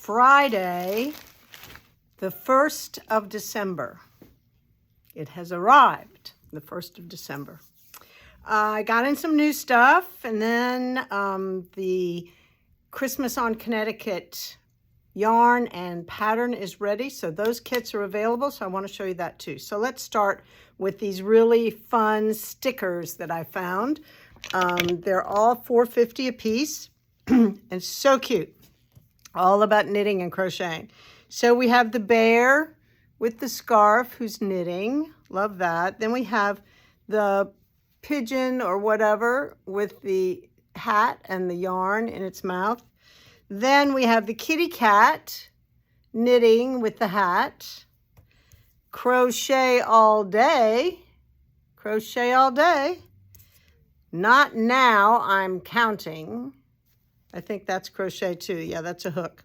Friday, the 1st of December. It has arrived, the 1st of December. I got in some new stuff, and then the Christmas on Connecticut yarn and pattern is ready. So those kits are available, so I want to show you that too. So let's start with these really fun stickers that I found. They're all $4.50 a piece and so cute. All about knitting and crocheting. So we have the bear with the scarf who's knitting. Love that. Then we have the pigeon or whatever with the hat and the yarn in its mouth. Then we have the kitty cat knitting with the hat. Crochet all day. Crochet all day. Not now, I'm counting. I think that's crochet too. Yeah, that's a hook.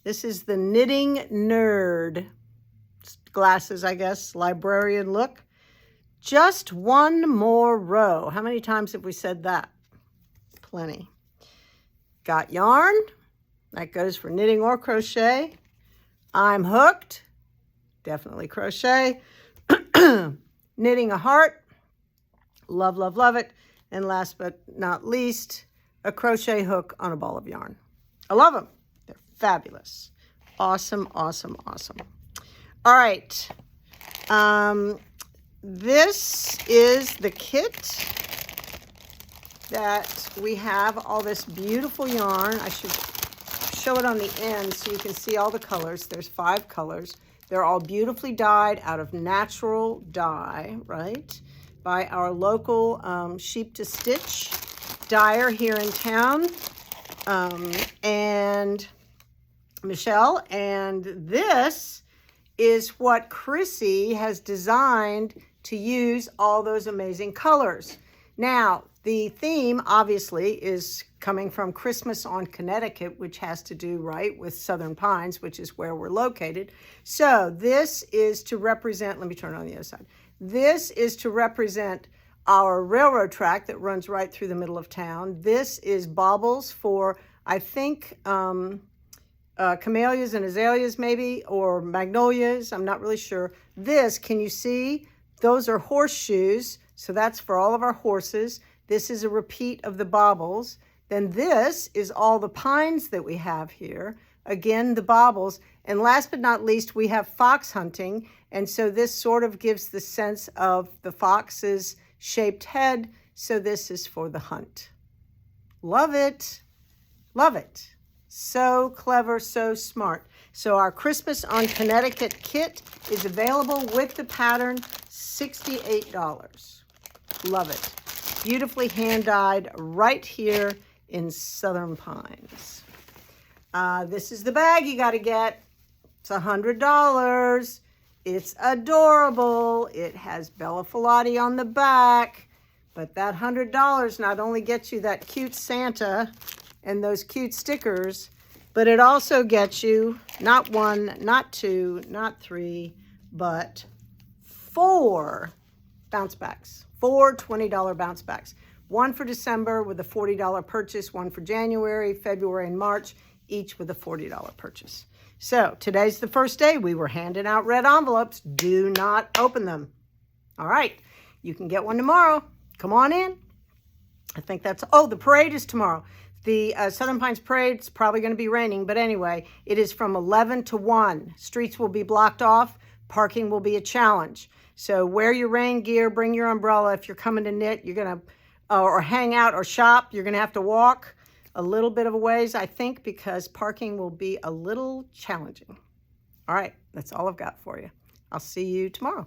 This is the knitting nerd. Glasses, I guess, librarian look. Just one more row. How many times have we said that? Plenty. Got yarn. That goes for knitting or crochet. I'm hooked. Definitely crochet. Knitting a heart. Love, love, love it. And last but not least, a crochet hook on a ball of yarn. I love them. They're fabulous. Awesome, awesome, awesome. All right. This is the kit that we have all this beautiful yarn. I should show it on the end so you can see all the colors. There's 5 colors. They're all beautifully dyed out of natural dye, right? By our local Sheep to Stitch dyer here in town, and Michelle. And this is what Chrissy has designed to use all those amazing colors. Now, the theme obviously is coming from Christmas on Connecticut, which has to do, right, with Southern Pines, which is where we're located. So this is to represent, let me turn it on the other side. This is to represent our railroad track that runs right through the middle of town. This is baubles for, I think, camellias and azaleas maybe, or magnolias. I'm not really sure. This, can you see? Those are horseshoes. So that's for all of our horses. This is a repeat of the baubles. Then this is all the pines that we have here. Again, the baubles. And last but not least, we have fox hunting. And so this sort of gives the sense of the fox's shaped head. So this is for the hunt. Love it. Love it. So clever, so smart. So our Christmas on Connecticut kit is available with the pattern, $68. Love it. Beautifully hand-dyed right here in Southern Pines. This is the bag you got to get. It's $100. It's adorable. It has Bella Filati on the back. But that $100 not only gets you that cute Santa and those cute stickers, but it also gets you not 1, not 2, not 3, but 4 bounce backs. 4 $20 bounce backs. One for December with a $40 purchase, one for January, February, and March, each with a $40 purchase. So today's the first day. We were handing out red envelopes. Do not open them. All right. You can get one tomorrow. Come on in. I think that's, oh, the parade is tomorrow. The Southern Pines Parade is probably going to be raining, but anyway, it is from 11 to 1. Streets will be blocked off. Parking will be a challenge. So wear your rain gear, bring your umbrella. If you're coming to knit, you're going to, or hang out or shop, you're going to have to walk a little bit of a ways, I think, because parking will be a little challenging. All right, that's all I've got for you. I'll see you tomorrow.